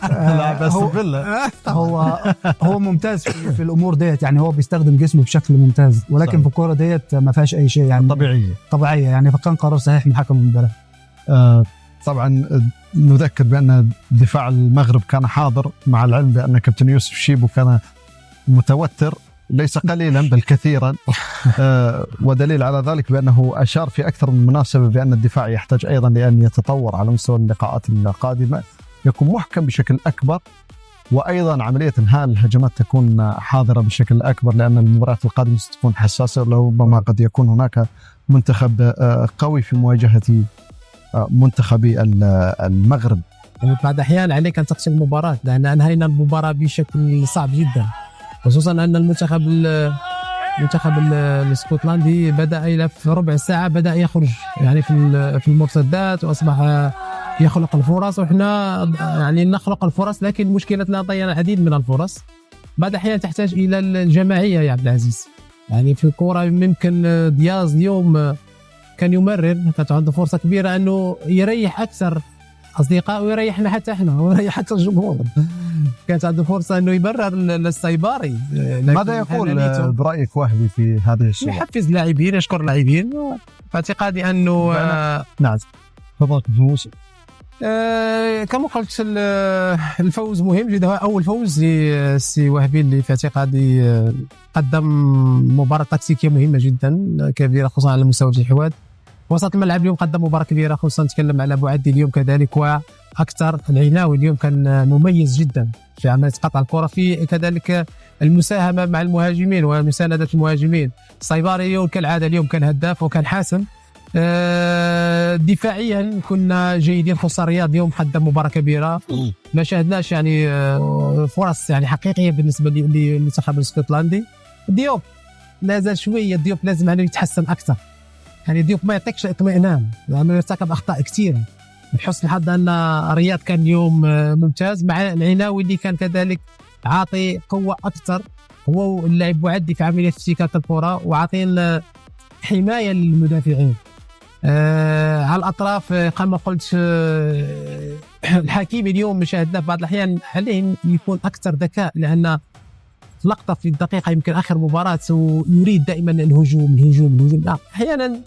لاعب استون هو ممتاز في الامور ديت، يعني هو بيستخدم جسمه بشكل ممتاز، ولكن صحيح. في الكوره ديت ما فيهاش اي شيء يعني طبيعيه يعني، فكان قرار صحيح من حكم المباراه. طبعا نذكر بان دفاع المغرب كان حاضر، مع العلم بان كابتن يوسف شيبو كان متوتر ليس قليلا بل كثيرا. ودليل على ذلك بأنه أشار في أكثر من مناسبة بأن الدفاع يحتاج أيضا لأن يتطور على مستوى اللقاءات القادمة، يكون محكم بشكل أكبر، وأيضا عملية إنهاء الهجمات تكون حاضرة بشكل أكبر، لأن المباريات القادمة ستكون حساسة، وربما قد يكون هناك منتخب قوي في مواجهة منتخبي المغرب. بعد أحيان عليك أن تقسم المباراة، لأن أنهينا المباراة بشكل صعب جدا، خصوصا أن المنتخب الاسكتلندي بدأ إلى في ربع ساعة بدأ يخرج يعني في المرتدات، وأصبح يخلق الفرص، وإحنا يعني نخلق الفرص، لكن مشكلتنا ضيعنا العديد من الفرص. بعد أحيان تحتاج إلى الجماعية يا عبد العزيز، يعني في الكرة ممكن دياز اليوم كان يمرر، كانت عنده فرصة كبيرة أنه يريح أكثر أصدقاء ويريحنا حتى إحنا ويريح حتى الجمهور. كانت عنده فرصة أنه يبرر للسيباري. ماذا يقول برأيك وهبي في هذا الشيء؟ يحفز لاعبين، يشكر لاعبين، فاعتقادي أنه نعم تفضل فوز. كما قلت الفوز مهم جدا، أول فوز لسي وهبي اللي في اعتقادي قدم مباراة تكتيكية مهمة جدا كبيرة، خصوصا على مستوى الحواد. وسط الملعب اليوم قدم مباراة كبيرة، خصوصا نتكلم على بوعدي اليوم كذلك، وأكثر العناوي اليوم كان مميز جدا في عملية قطع الكرة، في كذلك المساهمة مع المهاجمين ومساندة المهاجمين. السيباري اليوم كالعادة اليوم كان هداف وكان حاسم. دفاعيا كنا جيدين، خصوصا الرياض اليوم قدم مباراة كبيرة، ما شاهدناش يعني فرص يعني حقيقية بالنسبة للمنتخب الاسكتلندي. ديوب لازال شوية، ديوب لازم أنه يتحسن أكثر، يعني ديوب ما يعطيكش اطمئنان لأنه يرتكب أخطاء كثيرة. بحسن الحظ أن الرياض كان اليوم ممتاز، مع العناوي اللي كان كذلك عاطي قوة أكثر، هو اللاعب معدي في عملية افتكاك الكرة، وعاطين حماية للمدافعين. على الأطراف كما قلت الحكيم اليوم شاهدنا بعض الأحيان عليه يكون أكثر ذكاء، لأن لقطة في الدقيقة يمكن آخر مباراة ويريد دائما الهجوم. لا، أحيانا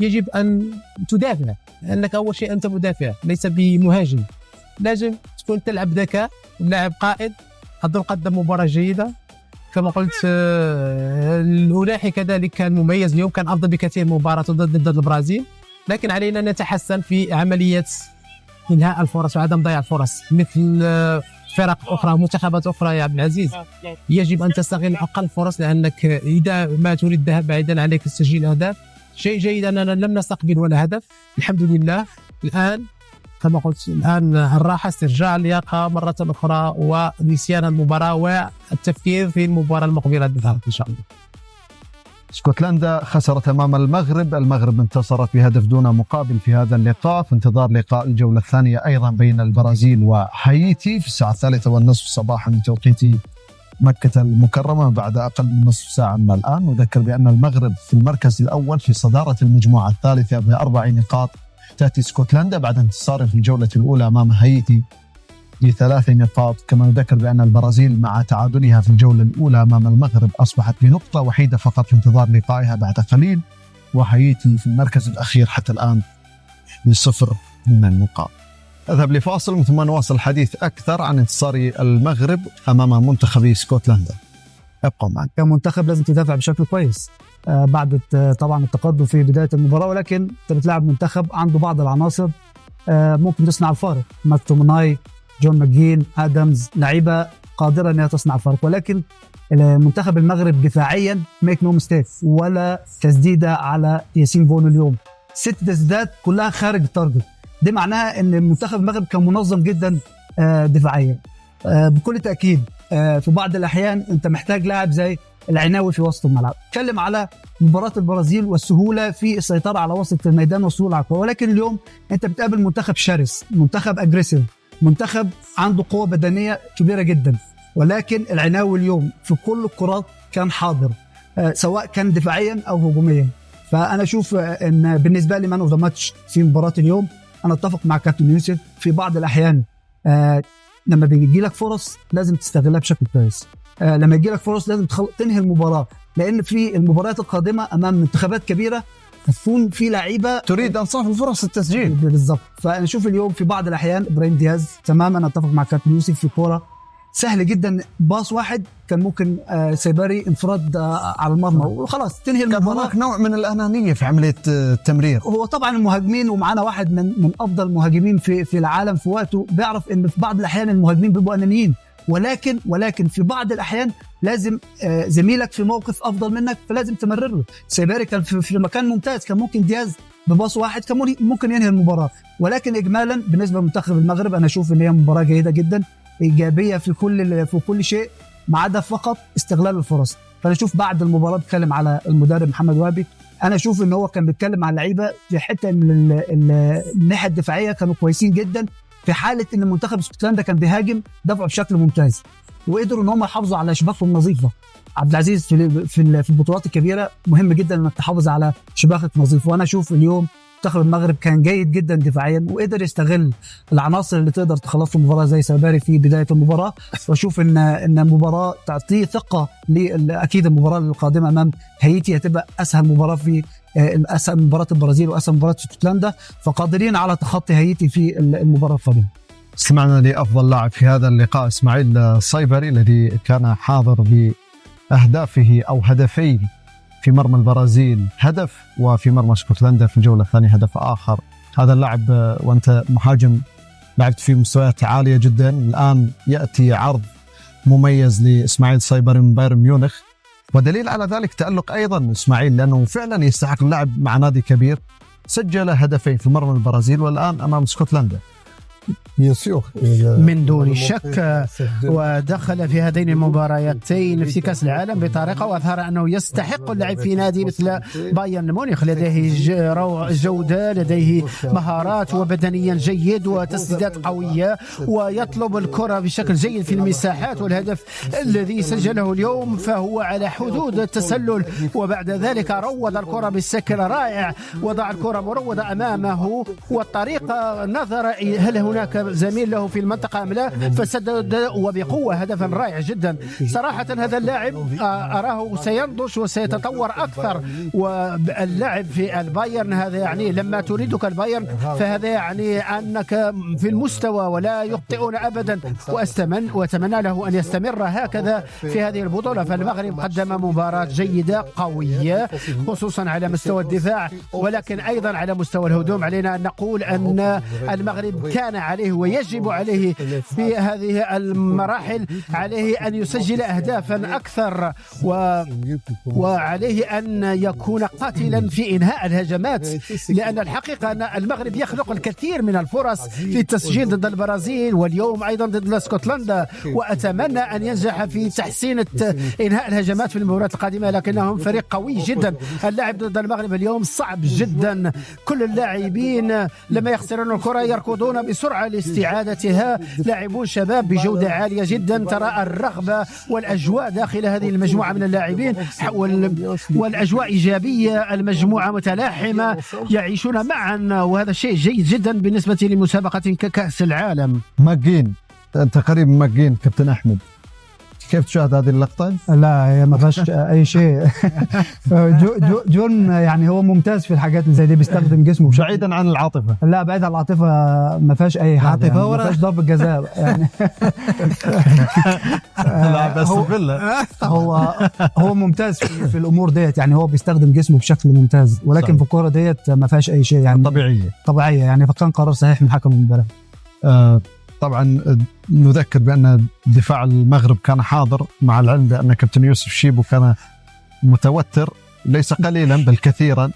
يجب أن تدافع، لأنك أول شيء أنت مدافع ليس بمهاجم، لازم تكون تلعب ذكاء، لاعب قائد. أظن قدم مباراة جيدة كما قلت. الأولاحي كذلك كان مميز اليوم، كان أفضل بكثير مباراة ضد البرازيل، لكن علينا أن نتحسن في عملية إنهاء الفرص وعدم ضياع الفرص. مثل فرق أخرى ومنتخبات أخرى يا عبد العزيز، يجب أن تستغل أقل فرص، لأنك إذا ما تريد الذهاب بعيدا عليك تسجيل أهداف. شيء جيد أننا لم نستقبل ولا هدف الحمد لله. الآن كما قلت، الآن الراحة، استرجاع اللياقة مرة أخرى، ونسيان المباراة والتفكير في المباراة المقبلة بالضبط إن شاء الله. اسكتلندا خسرت أمام المغرب انتصرت بهدف دون مقابل في هذا اللقاء، في انتظار لقاء الجولة الثانية أيضا بين البرازيل وهايتي في الساعة 3:30 صباحا بتوقيت مكة المكرمة، بعد أقل من نصف ساعة من الآن. نذكر بأن المغرب في المركز الأول في صدارة المجموعة الثالثة ب4 نقاط، تأتي اسكتلندا بعد انتصار في الجولة الأولى أمام هايتي ب3 نقاط. كما نذكر بأن البرازيل مع تعادلها في الجولة الأولى أمام المغرب أصبحت بنقطة وحيدة فقط في انتظار لقائها بعد قليل، وهايتي في المركز الأخير حتى الآن ب0 نقاط. أذهب لفاصل ثم نواصل الحديث أكثر عن انتصار المغرب أمام منتخب اسكتلندا. ابقوا معنا. كمنتخب لازم تدافع بشكل كويس بعد طبعا التقدم في بداية المباراة، ولكن انت بتلعب منتخب عنده بعض العناصر ممكن تصنع الفارق. ماكتومناي، جون ماجين، آدمز، لعيبة قادرة أنها تصنع الفارق، ولكن المنتخب المغرب دفاعيا ميك نو ميستيك، ولا تسديدة على ياسين بونو اليوم، 6 تسديدات كلها خارج التارجت. دي معناها أن المنتخب المغرب كان منظم جدا دفاعيا. بكل تأكيد في بعض الأحيان أنت محتاج لاعب زي العناوي في وسط الملعب. تكلم على مباراة البرازيل والسهولة في السيطرة على وسط الميدان والسهولة على الكرة، ولكن اليوم أنت بتقابل منتخب شرس، منتخب أجريسيف، منتخب عنده قوة بدنية كبيرة جدا، ولكن العناوي اليوم في كل الكرات كان حاضر سواء كان دفاعيا أو هجوميا. فأنا أشوف أن بالنسبة لي مان اوف ذا ماتش في مباراة اليوم انا اتفق مع كابتن يوسف في بعض الاحيان لما بيجي لك فرص لازم تستغلها بشكل كويس. لما يجي لك فرص لازم تنهي المباراه، لان في المباريات القادمه امام منتخبات كبيره تكون في لعيبه تريد انصاف الفرص التسجيل بالضبط. فانا اشوف اليوم في بعض الاحيان ابراهيم دياز تماما، انا اتفق مع كابتن يوسف في كوره سهل جدا، باص واحد كان ممكن سيباري انفراد على المرمى وخلاص تنهي المباراه. هناك نوع من الانانيه في عمليه التمرير. هو طبعا المهاجمين، ومعنا واحد من افضل المهاجمين في العالم في وقته، بيعرف ان في بعض الاحيان المهاجمين بيبقوا انانيين، ولكن في بعض الاحيان لازم زميلك في موقف افضل منك فلازم تمرر له. سيباري كان في مكان ممتاز، كان ممكن دياز بباص واحد كان ممكن ينهي المباراه. ولكن اجمالا بالنسبه لمنتخب المغرب انا اشوف ان هي مباراه جيده جدا، ايجابيه في كل شيء ما عدا فقط استغلال الفرص. فانا اشوف بعد المباراه بتكلم على المدرب محمد وهبي، انا اشوف ان هو كان بيتكلم على اللعيبه في حته ان الناحيه الدفاعيه كانوا كويسين جدا، في حاله ان منتخب اسكتلندا كان بيهاجم دفعوا بشكل ممتاز وقدروا ان هم يحافظوا على شباكهم نظيفه. عبد العزيز في البطولات الكبيره مهم جدا انك تحافظ على شباكك نظيفه، وانا اشوف اليوم منتخب المغرب كان جيد جدا دفاعيا وقدر يستغل العناصر اللي تقدر تخلص المباراه زي سيباري في بدايه المباراه. واشوف ان المباراه تعطيه ثقه، اكيد المباراه القادمه امام هايتي هتبقى اسهل مباراه في اسهل مباراه البرازيل واسهل مباراه اسكتلندا، فقادرين على تخطي هايتي في المباراه القادمه. استمعنا لافضل لاعب في هذا اللقاء اسماعيل الصيبري الذي كان حاضر باهدافه او هدفين في مرمى البرازيل، هدف، وفي مرمى اسكتلندا في الجولة الثانية هدف آخر. هذا اللاعب وأنت مهاجم لعبت في مستويات عالية جدا، الآن يأتي عرض مميز لإسماعيل صيبري من بايرن ميونخ، ودليل على ذلك تألق أيضا إسماعيل لأنه فعلا يستحق اللعب مع نادي كبير. سجل هدفين في مرمى البرازيل والآن أمام اسكتلندا. من دون شك، ودخل في هذين المباراتين في كأس العالم بطريقة وأظهر أنه يستحق اللعب في نادي مثل بايرن مونيخ. لديه جودة، لديه مهارات وبدنيا جيد وتسديدات قوية ويطلب الكرة بشكل جيد في المساحات، والهدف الذي سجله اليوم فهو على حدود التسلل، وبعد ذلك روض الكرة بشكل رائع، وضع الكرة مروضة أمامه والطريقة نظر هل هناك زميل له في المنطقة أم لا فسدد وبقوة هدفا رائع جدا. صراحة هذا اللاعب أراه سينضج وسيتطور أكثر، واللاعب في البايرن هذا يعني لما تريدك البايرن فهذا يعني أنك في المستوى ولا يخطئون أبدا، وأتمنى له أن يستمر هكذا في هذه البطولة. فالمغرب قدم مباراة جيدة قوية خصوصا على مستوى الدفاع، ولكن أيضا على مستوى الهجوم علينا أن نقول أن المغرب كان عليه ويجب عليه في هذه المراحل عليه أن يسجل أهدافا أكثر، وعليه أن يكون قاتلا في إنهاء الهجمات، لأن الحقيقة أن المغرب يخلق الكثير من الفرص في التسجيل ضد البرازيل واليوم أيضا ضد اسكتلندا، وأتمنى أن ينجح في تحسين إنهاء الهجمات في المباريات القادمة، لكنهم فريق قوي جدا. اللعب ضد المغرب اليوم صعب جدا، كل اللاعبين لما يخسرون الكرة يركضون بسرعة لاستعادتها، لاعبون شباب بجودة عالية جدا، ترى الرغبة والأجواء داخل هذه المجموعة من اللاعبين والأجواء إيجابية، المجموعة متلاحمة يعيشون معا، وهذا شيء جيد جدا بالنسبة لمسابقة ككأس العالم. ماجين، أنت قريب من ماجين كابتن أحمد، كيف تشاهد هذه اللقطة؟ لا هي ما فيهاش اي شيء. جون يعني هو ممتاز في الحاجات اللي زي دي، بيستخدم جسمه بعيدا عن العاطفه. لا بعيد عن العاطفه ما فيهاش اي حاجه، يعني ما فيهاش ضربه جزاء يعني. لا بس بالله هو ممتاز في الامور ديت، يعني هو بيستخدم جسمه بشكل ممتاز، ولكن صحيح. في الكوره ديت ما فيهاش اي شيء يعني طبيعيه يعني، فكان قرار صحيح من حكم المباراه. طبعا نذكر بأن دفاع المغرب كان حاضر، مع العلم بأن كابتن يوسف شيبو كان متوتر ليس قليلا بل كثيرا.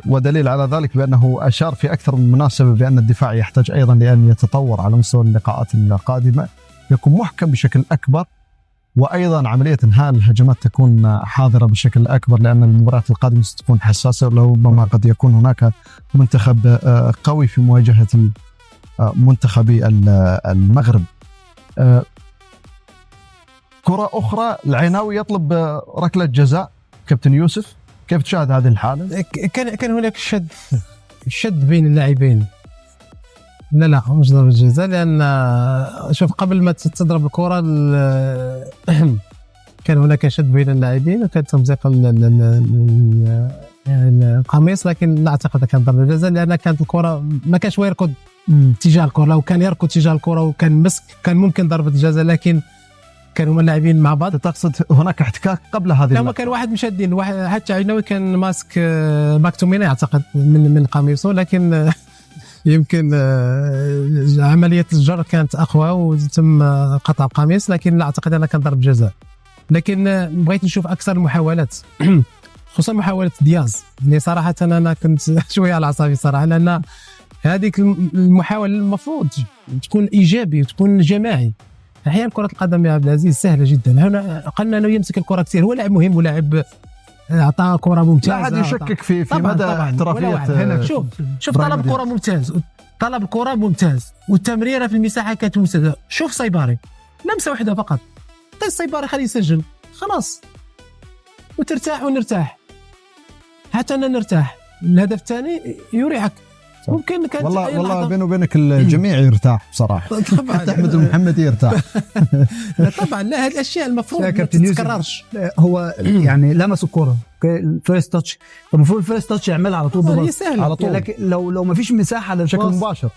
ودليل على ذلك بأنه أشار في أكثر من مناسبة بأن الدفاع يحتاج أيضا لأن يتطور على مستوى اللقاءات القادمة، يكون محكم بشكل أكبر، وأيضا عملية إنهاء الهجمات تكون حاضرة بشكل أكبر، لأن المباريات القادمة ستكون حساسة، وربما قد يكون هناك منتخب قوي في مواجهة منتخبي المغرب. كرة أخرى، العيناوي يطلب ركلة جزاء. كابتن يوسف كيف تشاهد هذه الحالة؟ كان هناك شد بين اللاعبين، لا مش ضربة جزاء، لأن شوف قبل ما تضرب الكرة كان هناك شد بين اللاعبين وكان تمزيق القميص، لكن لا أعتقد كان ضربة جزاء لأن كانت الكرة ما كانش يركض اتجاه الكرة. لو كان يركض اتجاه الكرة وكان مسك كان ممكن ضربة جزاء، لكن كانوا هما اللاعبين مع بعض. تقصد هناك احتكاك قبل هذه لا، ما كان واحد مشدين، واحد حتى عينوي كان ماسك ماكتوميني أعتقد من قميصه، لكن يمكن عملية الجر كانت أقوى وتم قطع القميص، لكن لا أعتقد أنها كان ضرب جزاء. لكن بغيت نشوف أكثر المحاولات خصوصا محاولة دياز اللي صراحة أنا كنت شوية على أعصابي صراحة، لأن هذيك المحاولة المفروض تكون إيجابي وتكون جماعي. أحيانا كرة القدم يا عبد العزيز سهلة جدا، هنا قلنا أنه يمسك الكرة كثير، هو لاعب مهم ولاعب أعطاه كرة ممتازة. لا أحد يشكك في مدى احترافية. شوف طلب الكرة ممتاز، طلب الكرة ممتاز، والتمريرة في المساحة كانت ممتازة. شوف صيباري لمسة واحدة فقط، صيباري خليه يسجل خلاص وترتاح ونرتاح، حتى أنا نرتاح. الهدف الثاني يريحك ممكن كانت والله بيني وبينك الجميع يرتاح بصراحة. طبعا أحمد المحمدي يرتاح. لا طبعا، لا هذه الأشياء المفروض ما تتكررش. هو يعني لمس الكرة الفيرست تاتش، المفروض الفيرست تاتش يعملها على طول على طول، لكن لو ما فيش مساحة للباص بشكل مباشر،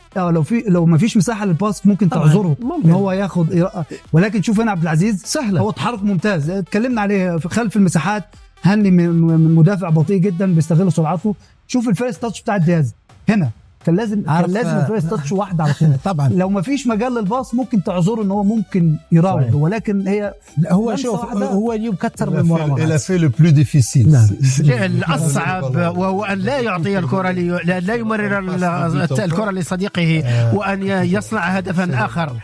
لو ما فيش مساحة للباس ممكن تعذره ان هو ياخد. ولكن شوف هنا عبد العزيز سهلة، هو تحرك ممتاز اتكلمنا عليه في خلف المساحات. هني من مدافع بطيء جدا بيستغل سرعته. شوف الفيرست تاتش بتاع دياز هنا كان لازم الفيرست تاتش واحد على طول. طبعا لو ما فيش مجال للباص ممكن تعذره ان هو ممكن يراوغ، ولكن هي هو شوف هو اليوم كثر من المراوغات. إلى في لو بلو ديفيسيل الأصعب وهو أن لا يعطي الكرة لا يمرر الكرة لصديقه وأن يصنع هدفا آخر.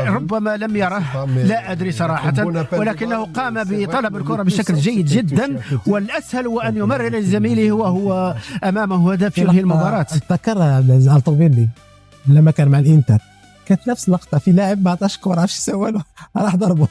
ربما لم يره، لا أدري صراحة، ولكنه قام بطلب الكرة بشكل جيد جدا، والأسهل هو أن يمرر لزميله وهو أمامه هدف ينهي المباراة. أتذكر الطوبيلي لما كان مع الإنتر كانت نفس اللقطة، في لاعب ما عطاش كرة، عرفش سوى له، راح ضربه.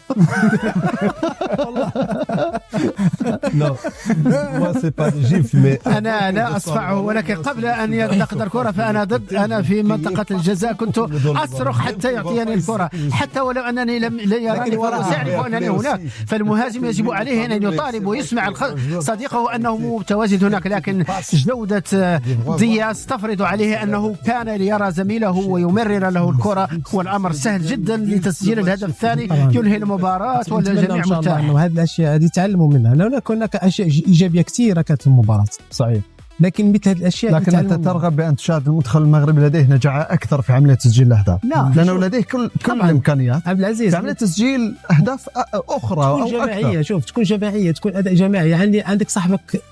أنا لا أصفعه، ولكن قبل أن ينتقد الكرة فأنا ضد. أنا في منطقة الجزاء كنت أصرخ حتى يعطيني الكرة، حتى ولو أنني لم يراني وسأعرف أنني هناك. فالمهاجم يجب عليه أن يطالب ويسمع صديقه أنه متواجد هناك، لكن جودة دياز تفرض عليه أنه كان ليرى زميله ويمرر له الكرة، والأمر سهل جدا لتسجيل الهدف الثاني ينهي المباراة والجميع مرتاح. وهذه الأشياء هذه تعلموا منها. لو هناك أشياء إيجابية كثيرة كانت في المباراة صحيح، لكن مثل هذه الأشياء. لكن أنت ترغب بأن تشاهد المنتخب المغربي لديه نجاعة أكثر في عملية تسجيل الأهداف، لأنه لديه كل الإمكانيات عبد العزيز في عملية تسجيل أهداف أخرى أو جماعية. شوف تكون جماعية، تكون أداء جماعي. عندك صاحبك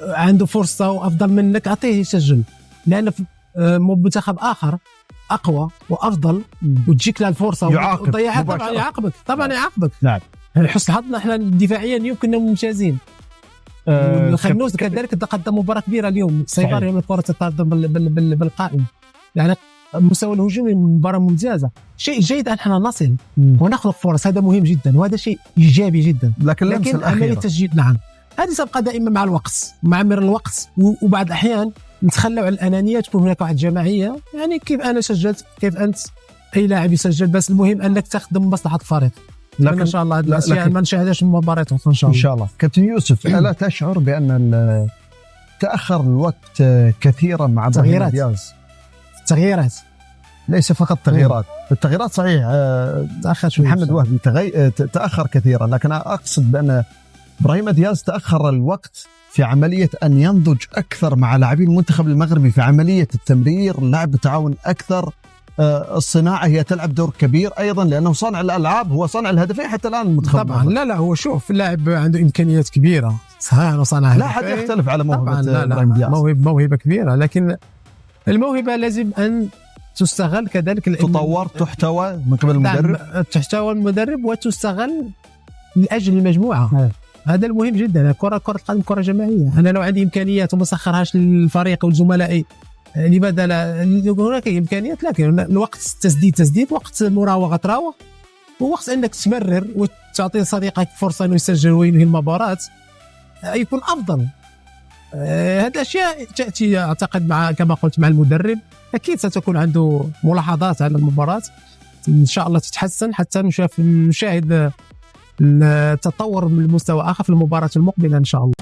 عنده فرصة وأفضل منك، أعطيه يسجل، لأن منتخب آخر أقوى وأفضل وتجيك له الفرصة وتضيعها طبعا يعاقبك. نعم، حسن حظنا احنا دفاعيا يمكن ممتازين. الخنوس كذلك تقدم مباراة كبيرة اليوم، صيباري من الكرة تتقدم بالقائم، يعني مستوى الهجومي مباراة ممتازة. شيء جيد أن احنا نصل ونخلق فرص، هذا مهم جدا وهذا شيء إيجابي جدا. لكن عملية تسجيل نعم هذه سبقة دائما مع الوقت، مع مر الوقت، وبعض الأحيان نتخلوا عن الأنانية، تكون هناك واحد جماعية، يعني كيف أنا سجلت كيف أنت أي لاعب يسجل، بس المهم أنك تخدم مصلحة الفريق. لكن إن شاء الله هذه الأشياء ما نشاهدهاش في المباريات إن شاء الله. كابتن يوسف، ألا تشعر بأن تأخر الوقت كثيرا مع تغييرات ليس فقط تغييرات، التغييرات صحيح تأخر شوي، محمد وهبي تأخر كثيرا، لكن أقصد بأن إبراهيم دياز تأخر الوقت في عملية أن ينضج أكثر مع لاعبين المنتخب المغربي في عملية التمرير، اللعب بالتعاون أكثر. الصناعة هي تلعب دور كبير أيضا، لأنه صانع الألعاب هو صانع الهدفين حتى الآن المنتخب طبعا المغربي. لا هو شوف اللاعب عنده إمكانيات كبيرة صحيح، وصانع لا أحد يختلف على موهبة إبراهيم دياز، موهبة كبيرة، لكن الموهبة لازم أن تستغل كذلك، تطور تحتوى من قبل المدرب، تحتوى المدرب وتستغل لأجل المجموعة. هذا المهم جدا. كرة القدم كرة جماعية، أنا لو عندي إمكانيات وما سخرهاش للفريق والزملاء لماذا لا؟ هناك إمكانيات، لكن الوقت تسديد، وقت مراوغة تراوغ، ووقت أنك تمرر وتعطي صديقك فرصة أنه يسجل وينهي المباراة يكون أفضل. هذه أشياء تأتي أعتقد مع كما قلت مع المدرب. أكيد ستكون عنده ملاحظات على المباراة، إن شاء الله تتحسن حتى نشاهد التطور من المستوى آخر في المباراة المقبلة إن شاء الله.